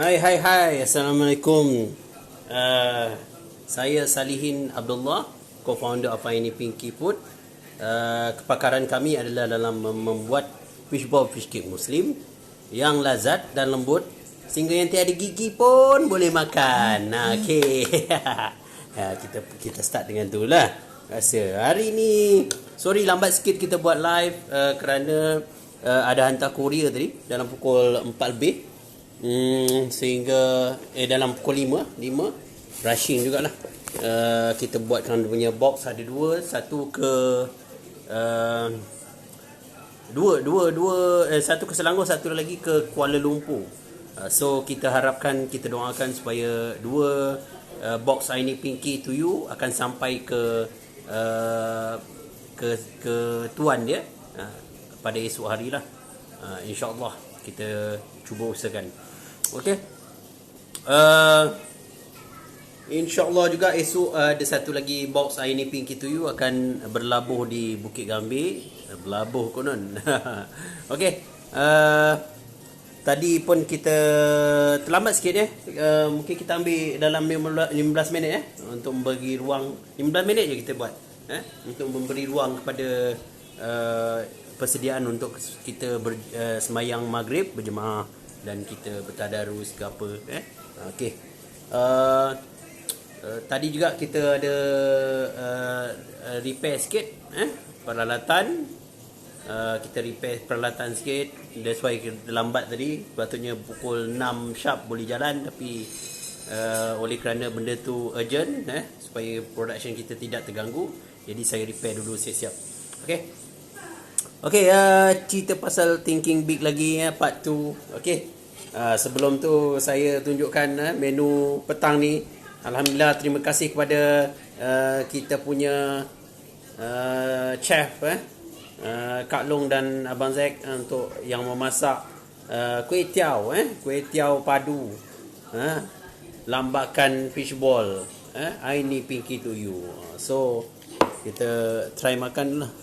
Hai, Assalamualaikum. uh, Saya Salihin Abdullah, co-founder of ini Pinky Food. Kepakaran kami adalah dalam membuat fishball fish cake Muslim yang lazat dan lembut sehingga yang tiada gigi pun boleh makan. Okay. kita start dengan tu lah. Rasa hari ni sorry lambat sikit kita buat live kerana ada hantar Korea tadi dalam pukul 4 lebih. Sehingga dalam pukul 5 rushing jugalah. Kita buatkan punya box ada dua, satu ke satu ke Selangor, satu lagi ke Kuala Lumpur. So kita harapkan, kita doakan supaya dua box ini Pinky to you akan sampai ke tuan dia pada esok hari lah. InsyaAllah kita cuba usahakan. Okey. InsyaAllah juga esok ada satu lagi box ini Pinky to you akan berlabuh di Bukit Gambir. Berlabuh konon. Okey. Tadi pun kita terlambat sikit mungkin kita ambil dalam 15 minit untuk memberi ruang. 15 minit je kita buat untuk memberi ruang kepada persediaan untuk kita semayang maghrib berjemaah dan kita bertadarus ke apa. Okey. Tadi juga kita ada repair sikit peralatan. Kita repair peralatan sikit. That's why kita lambat tadi. Patutnya pukul 6 sharp boleh jalan, tapi oleh kerana benda tu urgent supaya production kita tidak terganggu, jadi saya repair dulu siap-siap. Okey, cerita pasal Thinking Big lagi part 2. Okey. Sebelum tu saya tunjukkan menu petang ni. Alhamdulillah, terima kasih kepada kita punya chef Kak Long dan Abang Zack untuk yang memasak kuih tiaw padu, lambakan fishball. Ini Pinky to you. So kita try makan dulu lah.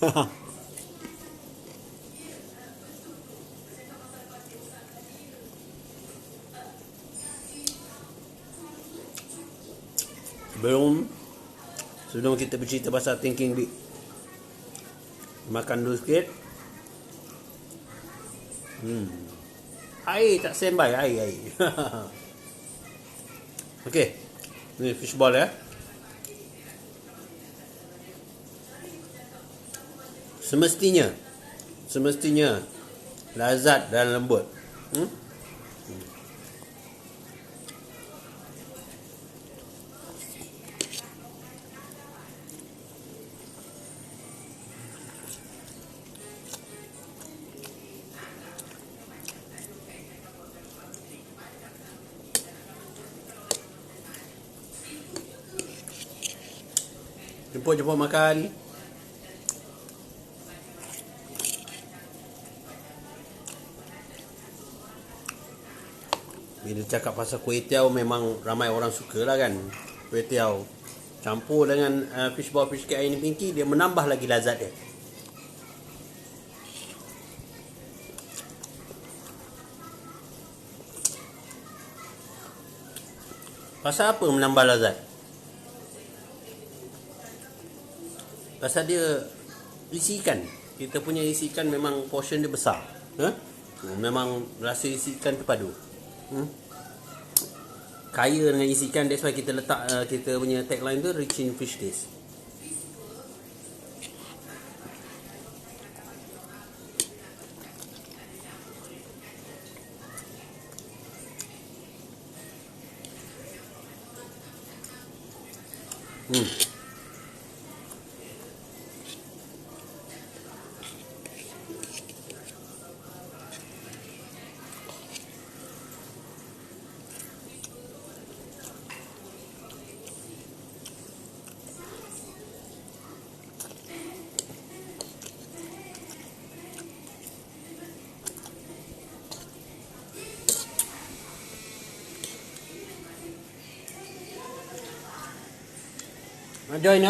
Sebelum kita bercerita pasal Thinking Big, makan dulu sikit. Air tak standby, air. Okey, ni fishball Semestinya lazat dan lembut. Jemput makan. Bila cakap pasal kuih tiaw, memang ramai orang suka lah kan. Kuih tiaw campur dengan fishball fish cake ini Pinky, dia menambah lagi lazat dia. Pasal apa menambah lazat? Pasal dia isi ikan. Kita punya isi ikan memang portion dia besar. Memang rasa isi ikan tu padu. Kaya dengan isi ikan. That's why kita letak kita punya tagline tu rich in fish taste. Join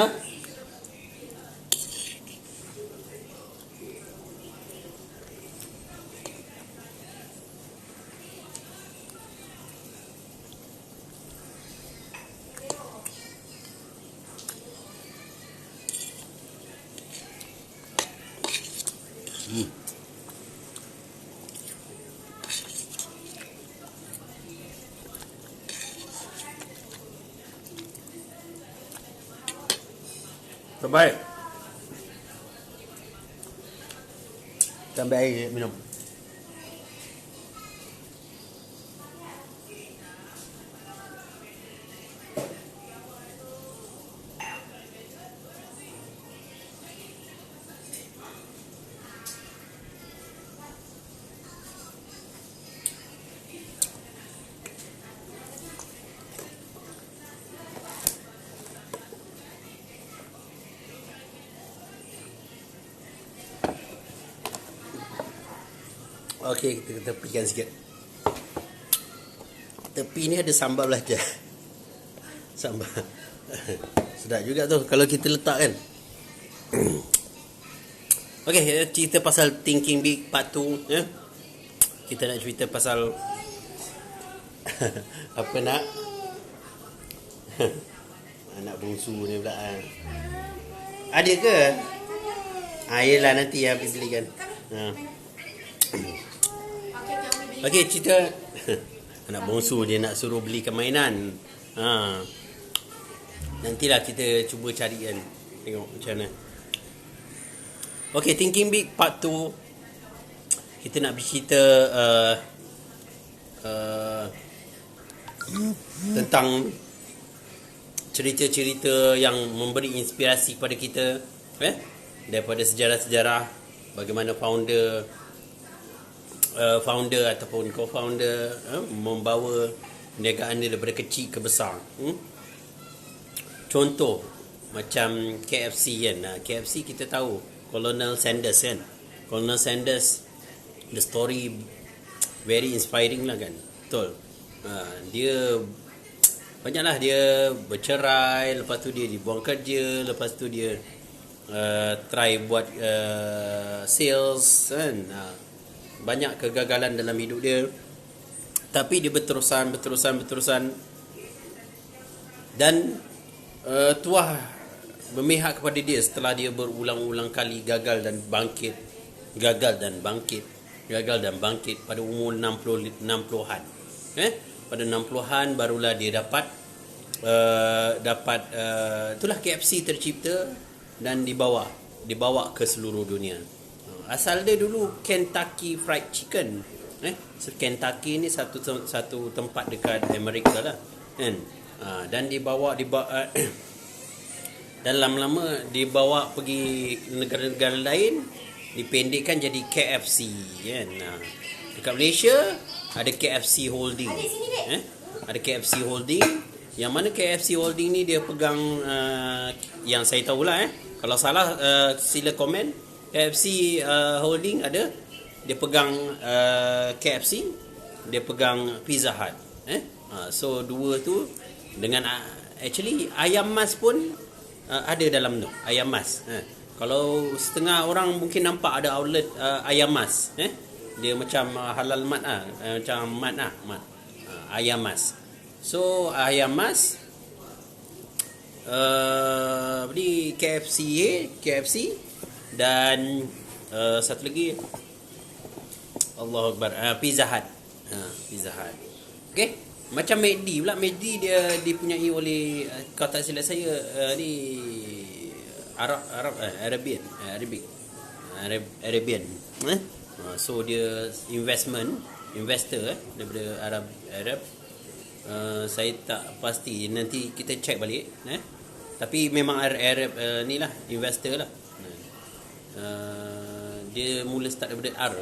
Terbaik. Kita ambil air minum. Okey, kita tepikan sikit. Tepi ni ada sambal belajar. Sambal. Sedap juga tu kalau kita letak kan. Okey, cerita pasal Thinking Big Part 2 ya. Kita nak cerita pasal apa nak? Anak bungsu ni pula kan. Ada ke? Yelah nanti habis belikan. Okey, cerita anak bongsu dia nak suruh belikan mainan. Nantilah kita cuba cari kan. Tengok macam mana. Okey, Thinking Big Part 2. Kita nak bercerita tentang cerita-cerita yang memberi inspirasi kepada kita, daripada sejarah-sejarah bagaimana founder ataupun co-founder membawa perniagaan dia daripada kecil ke besar. Contoh macam KFC kan. KFC kita tahu Colonel Sanders kan. Colonel Sanders, the story very inspiring lah kan. Betul. Dia banyaklah dia bercerai, lepas tu dia dibuang kerja, lepas tu dia try buat sales kan. Banyak kegagalan dalam hidup dia, tapi dia berterusan dan Tuah memihak kepada dia setelah dia berulang-ulang kali gagal dan bangkit pada umur 60-an. Pada 60-an barulah dia dapat itulah KFC tercipta dan dibawa ke seluruh dunia. Asal dia dulu Kentucky Fried Chicken. Kentucky ni satu tempat dekat Amerika lah kan. Dan dan lama-lama dibawa pergi negara-negara lain, dipendekkan jadi KFC kan. Dekat Malaysia ada KFC Holding. Ada KFC Holding, yang mana KFC Holding ni dia pegang yang saya tahulah kalau salah sila komen. KFC Holding ada, dia pegang KFC, dia pegang Pizza Hut. So dua tu dengan actually ayam mas pun ada dalam tu, ayam mas. Kalau setengah orang mungkin nampak ada outlet ayam mas. Dia macam halal mat macam mat ayam mas. So ayam mas beli KFC dan satu lagi Allahu Akbar, Pizza Hut. Pizza Hut. Okey, macam McD pula. McD dia dipunyai oleh kalau tak silap saya ni Arabian. So dia investor daripada Arab. Saya tak pasti, nanti kita check balik. Tapi memang Arab ni lah investor lah. Dia mula start daripada R.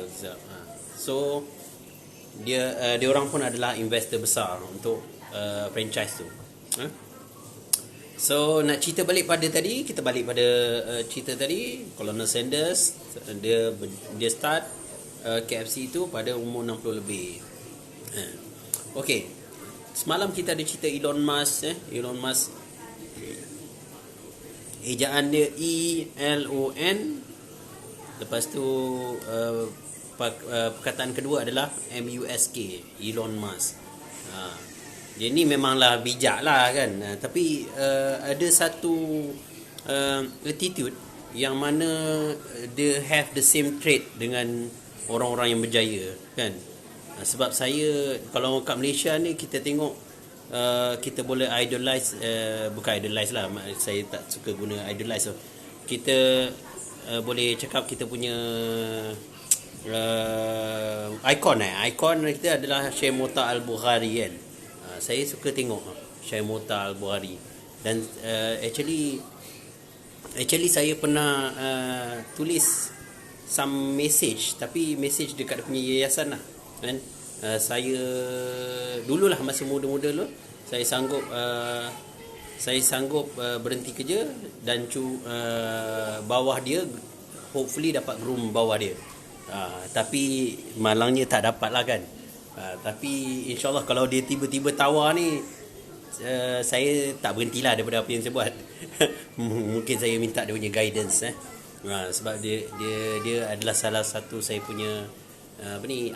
So dia orang pun adalah investor besar untuk franchise tu. So nak cerita balik pada tadi, kita balik pada cerita tadi. Colonel Sanders dia start KFC tu pada umur 60 lebih. Okey. Semalam kita ada cerita Elon Musk. Elon Musk, ejaan dia ELON. Lepas tu perkataan kedua adalah MUSK, Elon Musk. Dia ni memanglah bijak lah kan. Tapi ada satu attitude yang mana dia have the same trait dengan orang-orang yang berjaya kan. Sebab saya kalau kat Malaysia ni kita tengok kita boleh idolize, bukan idolize lah, saya tak suka guna idolize. Kita boleh cakap kita punya ikon kita adalah Syekh Mota Al-Bukhari kan. Saya suka tengok Syekh Mota Al-Bukhari. Dan actually saya pernah tulis some message, tapi message dekat dia punya yayasan lah kan. Saya dululah masa muda-muda dulu saya sanggup berhenti kerja dan bawah dia hopefully dapat groom bawah dia. Tapi malangnya tak dapat lah kan. Tapi insyaAllah kalau dia tiba-tiba tawar ni, saya tak berhentilah daripada apa yang saya buat. Mungkin saya minta dia punya guidance sebab dia adalah salah satu saya punya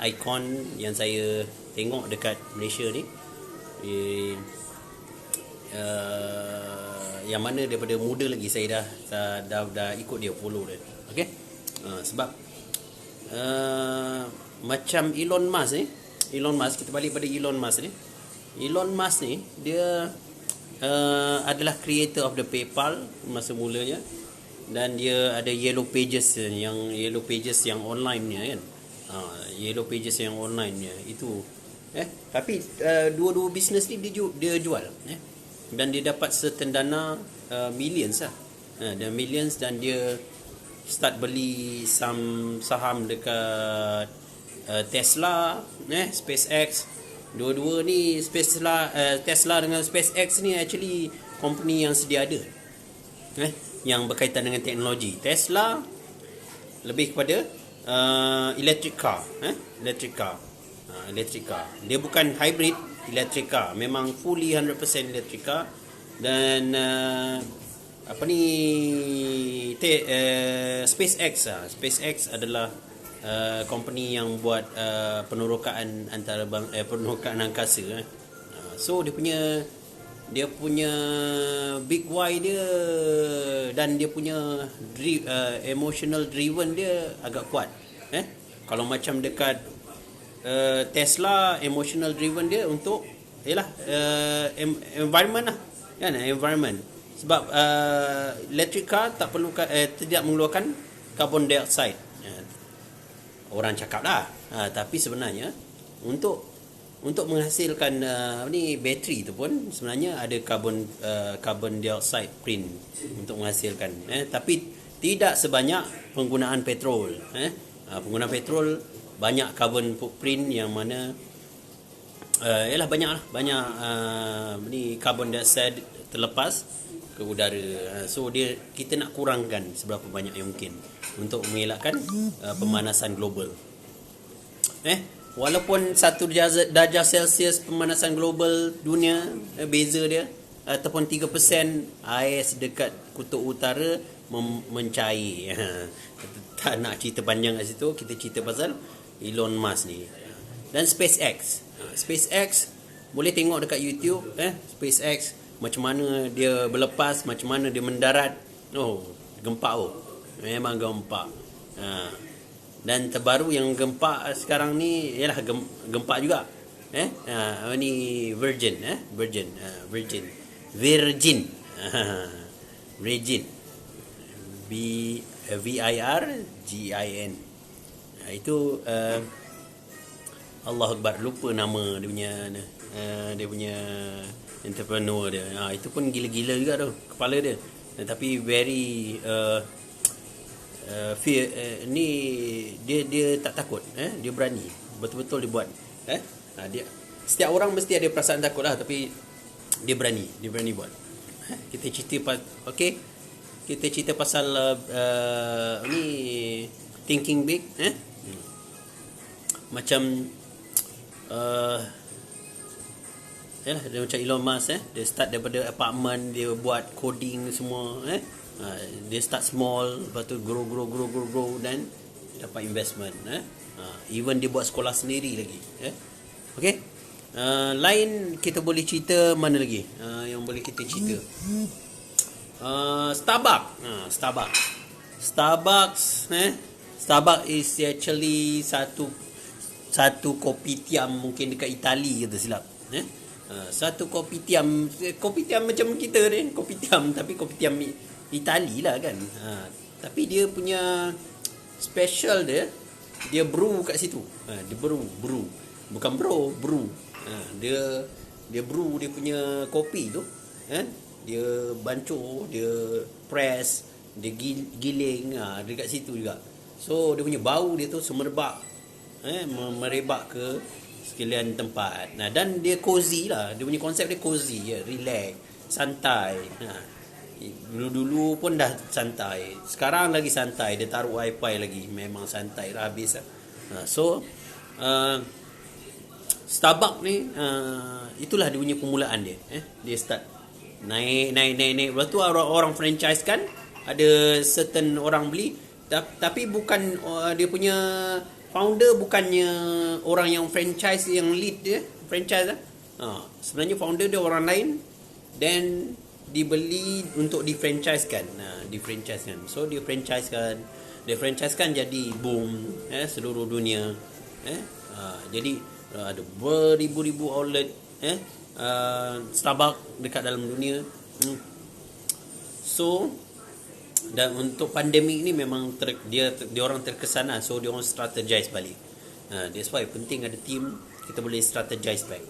ikon yang saya tengok dekat Malaysia ni. Yang mana daripada muda lagi saya dah ikut dia, follow dia. Okey. Sebab macam Elon Musk, kita balik pada Elon Musk ni dia adalah creator of the PayPal masa mulanya, dan dia ada Yellow Pages yang online nya kan. Yellow Pages yang online nya itu tapi dua-dua bisnes ni dia jual dan dia dapat certain dana millions lah. Dan millions, dan dia start beli saham dekat Tesla, SpaceX. Dua-dua ni Tesla dengan SpaceX ni actually company yang sedia ada yang berkaitan dengan teknologi. Tesla lebih kepada electric car. Dia bukan hybrid, electric car. Memang fully 100% electric car. Dan SpaceX adalah company yang buat penerokaan penerokaan angkasa. So dia punya big why dia dan dia punya emotional driven dia agak kuat. Kalau macam dekat Tesla, emotional driven dia untuk environment lah kan, environment. Sebab electric car tidak mengeluarkan carbon dioxide. Orang cakap lah. Tapi sebenarnya untuk menghasilkan bateri tu pun sebenarnya ada carbon dioxide print untuk menghasilkan. Tapi tidak sebanyak penggunaan petrol. Penggunaan petrol banyak carbon footprint yang mana banyak carbon dioxide terlepas ke udara. So kita nak kurangkan seberapa banyak yang mungkin untuk mengelakkan pemanasan global. Walaupun 1 darjah Celsius pemanasan global dunia beza dia, ataupun 3% ais dekat kutub utara mencair. Tak nak cerita panjang kat situ, kita cerita pasal Elon Musk ni dan SpaceX. SpaceX boleh tengok dekat YouTube SpaceX macam mana dia berlepas, macam mana dia mendarat. Gempak memang gempak. Dan terbaru yang gempak sekarang ni ialah gempak juga. Ni Virgin. Virgin. Virgin. VIRGIN. Itu Allah Akbar, lupa nama dia punya entrepreneur dia. Itu pun gila-gila juga tu kepala dia. Tapi very fear, ni dia tak takut. Dia berani, betul-betul dia buat. Dia, setiap orang mesti ada perasaan takut lah, tapi dia berani buat. Kita cerita pasal ni thinking big. Macam dia macam Elon Musk. Dia start daripada apartment, dia buat coding semua. Dia start small, lepas tu grow dan dapat investment. Even dia buat sekolah sendiri lagi. Okay. Lain kita boleh cerita mana lagi yang boleh kita cerita. Starbucks. Starbucks, Starbucks is actually satu kopitiam mungkin dekat Itali kita silap. Satu kopitiam macam kita ni, kopitiam tapi kopitiam Itali lah kan. Tapi dia punya special dia brew kat situ. Dia brew. Bukan brew. Dia brew dia punya kopi tu. Dia bancur, dia press, dia giling, dekat situ juga. So dia punya bau dia tu semerbak, merebak ke sekalian tempat. Dan dia cozy lah. Dia punya konsep dia cozy, relax, santai. Dulu pun dah santai, sekarang lagi santai. Dia taruh wifi lagi, memang santai lah habis lah. So Starbucks ni itulah dia punya permulaan dia. Dia start naik. Lepas tu orang franchise kan, ada certain orang beli, tapi bukan dia punya founder bukannya orang yang franchise yang lead dia franchise lah. Sebenarnya founder dia orang lain, then dibeli untuk di-franchise-kan. So dia franchise-kan jadi boom seluruh dunia. Jadi ada beribu-ribu outlet Starbucks dekat dalam dunia. So dan untuk pandemik ni memang dia orang terkesan lah. So dia orang strategize balik. That's why penting ada team, kita boleh strategize back.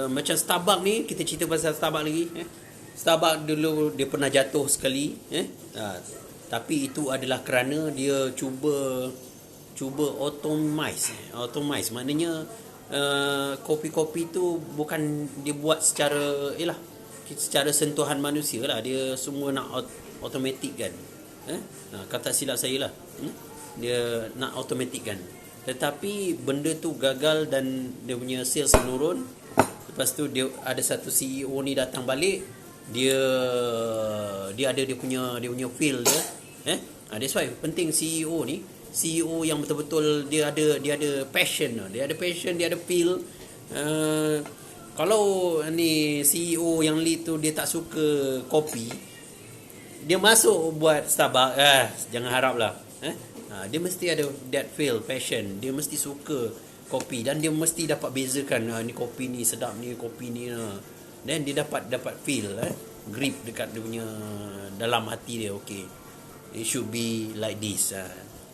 Macam Starbucks ni, kita cerita pasal Starbucks lagi. Starbucks dulu dia pernah jatuh sekali, tapi itu adalah kerana dia cuba automate. Maknanya kopi-kopi tu bukan dia buat secara sentuhan manusia lah. Dia semua nak automatic kan. Kata silap saya lah. Dia nak automatic kan. Tetapi benda tu gagal dan dia punya sales menurun. Lepas tu dia ada satu CEO ni datang balik, dia ada dia punya feel dia. That's why penting CEO yang betul-betul dia ada passion, dia ada feel. Kalau ni CEO yang lead tu dia tak suka kopi, dia masuk buat Starbucks, jangan harap lah. Dia mesti ada that feel, passion. Dia mesti suka kopi dan dia mesti dapat bezakan, ni kopi ni sedap, ni kopi ni. Dan dia dapat feel, grip dekat dia punya dalam hati dia. Okay, it should be like this.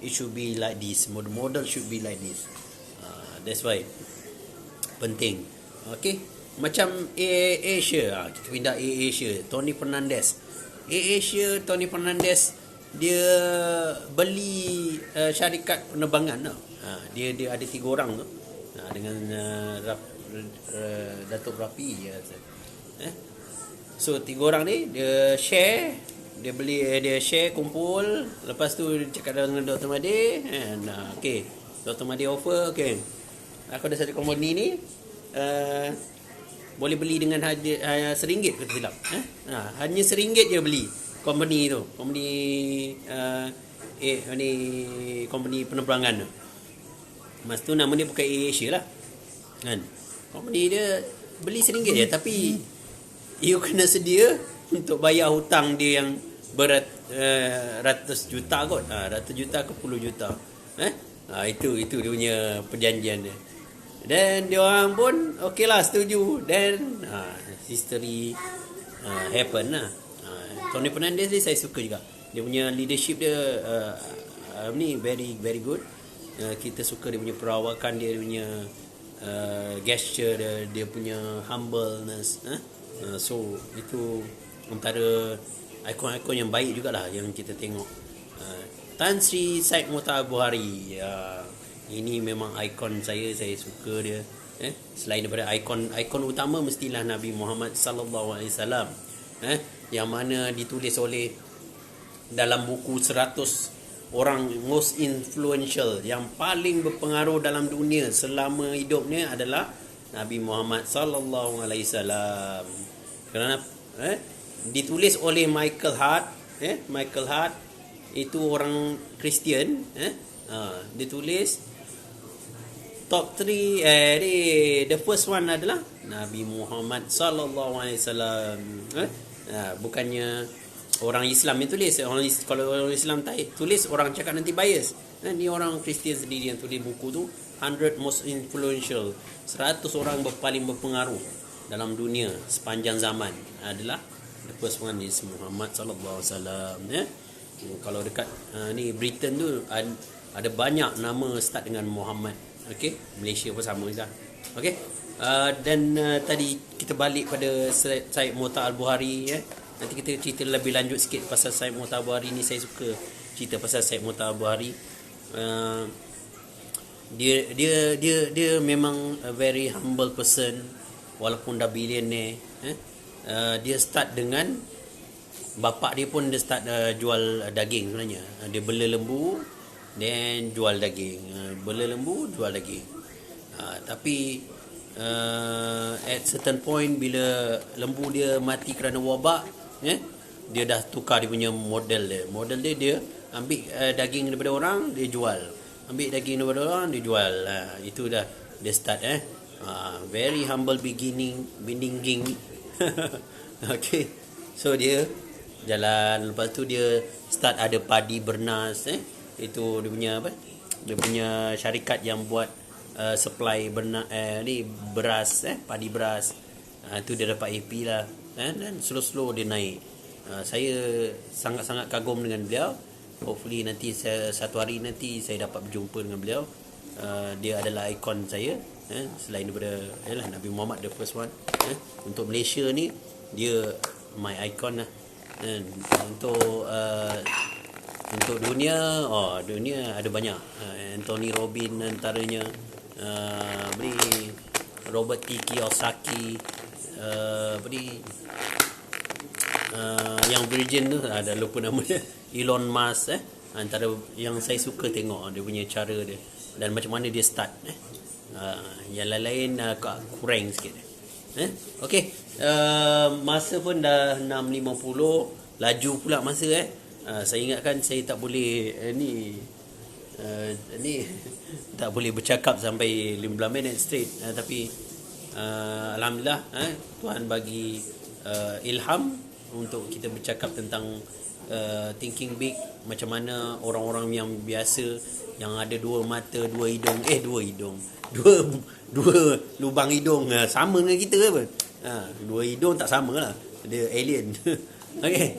It should be like this. Model should be like this. That's why penting. Okay, macam Asia, kita pindah Asia. Tony Fernandez, dia beli syarikat penerbangan tau. Dia ada 3 orang tu, dengan Datuk Rafi. So 3 orang ni dia share, dia share, kumpul. Lepas tu dia cakap dengan Dr. Mahathir, okay, Dr. Mahathir offer, okay, aku ada satu company ni, boleh beli dengan harga RM1 kata silap. Hanya RM1 je beli company tu, company penerbangan tu. Mas tu nama dia bukan Asia lah kan. Company dia beli RM1 je, tapi you kena sedia untuk bayar hutang dia yang ratus juta kot. Ratus juta ke puluh juta. Itu dia punya perjanjian dia. Dan dia orang pun okey lah, setuju. Dan history happen lah. Tony Fernandez ni saya suka juga. Dia punya leadership dia ni very very good. Kita suka dia punya perawakan dia punya gesture dia punya humbleness. So itu antara ikon-ikon yang baik jugalah yang kita tengok. Tan Sri Syed Muhtar Buhari, ini memang ikon saya suka dia. Selain daripada ikon utama mestilah Nabi Muhammad sallallahu alaihi wasallam, yang mana ditulis oleh dalam buku 100 orang most influential, yang paling berpengaruh dalam dunia selama hidupnya adalah Nabi Muhammad sallallahu alaihi wasallam. Kerana ditulis oleh Michael Hart. Michael Hart itu orang Kristian. Dia tulis top 3, the first one adalah Nabi Muhammad sallallahu alaihi wasallam. Bukannya orang Islam yang tulis. Kalau orang Islam tak tulis, orang cakap nanti bias. Ni orang Kristian sendiri yang tulis buku tu, 100 most influential, 100 orang paling berpengaruh dalam dunia sepanjang zaman adalah the first one is Muhammad sallallahu alaihi wasallam. Kalau dekat ni Britain tu ada banyak nama start dengan Muhammad. Okey, Malaysia pun sama juga. Okey. Dan tadi kita balik pada Syed Mu'ta Al-Bukhari. Nanti kita cerita lebih lanjut sikit pasal Syed Mu'ta Al-Bukhari ni. Saya suka cerita pasal Syed Mu'ta Al-Bukhari. Dia memang a very humble person walaupun dah billionaire. Dia start dengan bapak dia pun dia start jual daging sebenarnya. Dia bela lembu then jual daging. Bela lembu jual daging. Tapi at certain point bila lembu dia mati kerana wabak, dia dah tukar dia punya model dia ambil daging daripada orang, dia jual, ambil daging daripada orang, dia jual. Itu dah dia start very humble beginning. Okay, so dia jalan. Lepas tu dia start ada padi bernas. Itu dia punya apa, dia punya syarikat yang buat supply beras, padi beras. Tu dia dapat AP lah, dan slow dia naik. Saya sangat-sangat kagum dengan beliau. Hopefully nanti satu hari nanti saya dapat berjumpa dengan beliau. Dia adalah ikon saya, selain daripada Nabi Muhammad the first one. Untuk Malaysia ni dia my icon lah. Untuk dunia, dunia ada banyak. Anthony Robbins antaranya, Robert T. Kiyosaki, yang Virgin tu ada lupa nama dia, Elon Musk. Antara yang saya suka tengok dia punya cara dia dan macam mana dia start. Yang lain-lain kurang sikit. Okey, masa pun dah 6.50, laju pula masa. Saya ingatkan saya tak boleh ni tak boleh bercakap sampai 15 minit straight, tapi alhamdulillah Tuhan bagi ilham untuk kita bercakap tentang thinking big. Macam mana orang-orang yang biasa yang ada dua mata, dua lubang hidung sama dengan kita ke apa? Dua hidung tak sama lah, dia alien. Okay,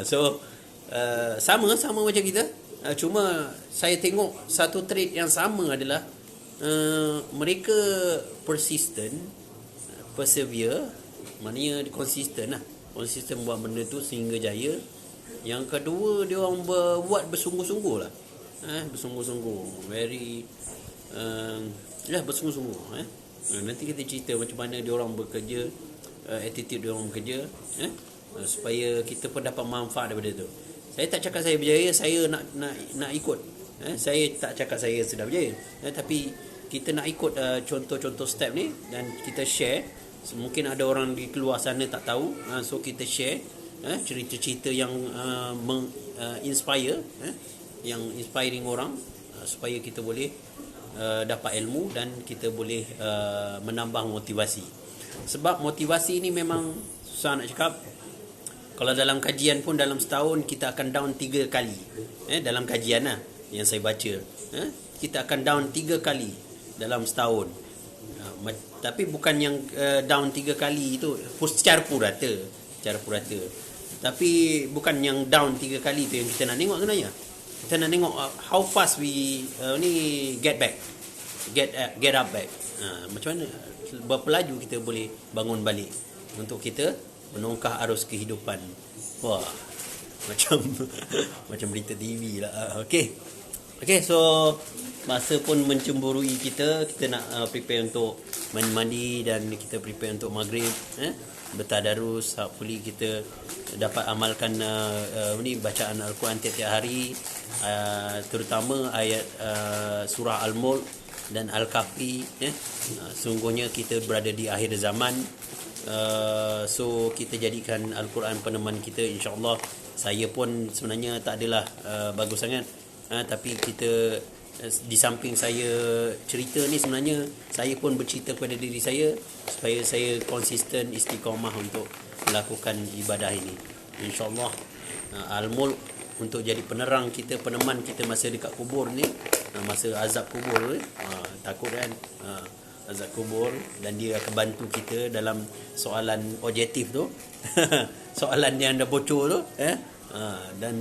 so sama macam kita. Cuma saya tengok satu trait yang sama adalah mereka persistent, persevere, maknanya konsisten lah. Konsisten buat benda tu sehingga jaya. Yang kedua, dia orang buat bersungguh-sungguh lah. Bersungguh-sungguh, very bersungguh-sungguh. Nanti kita cerita macam mana dia orang bekerja, attitude dia orang bekerja, supaya kita pun dapat manfaat daripada tu. Saya tak cakap saya berjaya, saya nak ikut. Saya tak cakap saya sudah berjaya, tapi kita nak ikut contoh-contoh step ni dan kita share. Mungkin ada orang di luar sana tak tahu, so kita share cerita-cerita yang inspire, yang inspiring orang, supaya kita boleh dapat ilmu dan kita boleh menambah motivasi. Sebab motivasi ni memang susah nak cakap. Kalau dalam kajian pun dalam setahun kita akan down 3 kali. Dalam kajian lah yang saya baca, kita akan down 3 kali dalam setahun. Tapi bukan yang down 3 kali itu secara purata. Tapi bukan yang down 3 kali tu yang kita nak tengok sebenarnya. Kita nak tengok how fast we get up back. Macam mana berapa laju kita boleh bangun balik untuk kita menongkah arus kehidupan. Wah, macam berita TV lah. Okay, so masa pun mencemburui kita nak prepare untuk mandi dan kita prepare untuk maghrib, bertadarus. Hopefully kita dapat amalkan bacaan Al-Quran tiap-tiap hari, terutama ayat surah Al-Mulk dan Al-Kahfi. Sungguhnya kita berada di akhir zaman, so kita jadikan Al-Quran peneman kita, insya-Allah. Saya pun sebenarnya tak adalah bagus sangat, tapi kita di samping saya cerita ni, sebenarnya saya pun bercerita kepada diri saya supaya saya konsisten istiqamah untuk melakukan ibadah ini. InsyaAllah Al-Mulk untuk jadi penerang kita, peneman kita masa dekat kubur ni, masa azab kubur ni. Takut kan, azab kubur, dan dia akan bantu kita dalam soalan objektif tu. Soalan yang dah bocor tu, dan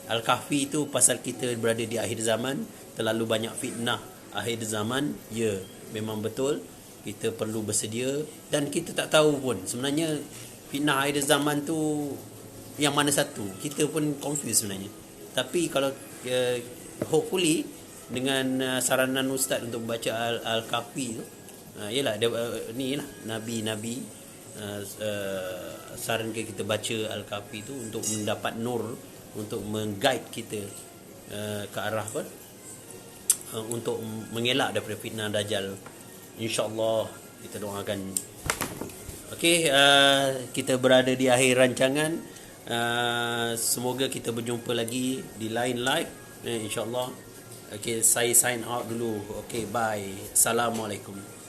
Al-Kahfi tu pasal kita berada di akhir zaman, terlalu banyak fitnah akhir zaman. Ya, memang betul, kita perlu bersedia, dan kita tak tahu pun sebenarnya fitnah akhir zaman tu yang mana satu. Kita pun confused sebenarnya. Tapi kalau hopefully dengan saranan ustaz untuk membaca Al-Kahfi tu, yalah ni lah nabi-nabi sarankan kita baca Al-Kahfi tu untuk mendapat nur, untuk mengguide kita ke arah apa, untuk mengelak daripada fitnah Dajjal. InsyaAllah kita doakan. Okey, kita berada di akhir rancangan. Semoga kita berjumpa lagi di lain live, InsyaAllah. Okey, saya sign out dulu. Okey, bye. Assalamualaikum.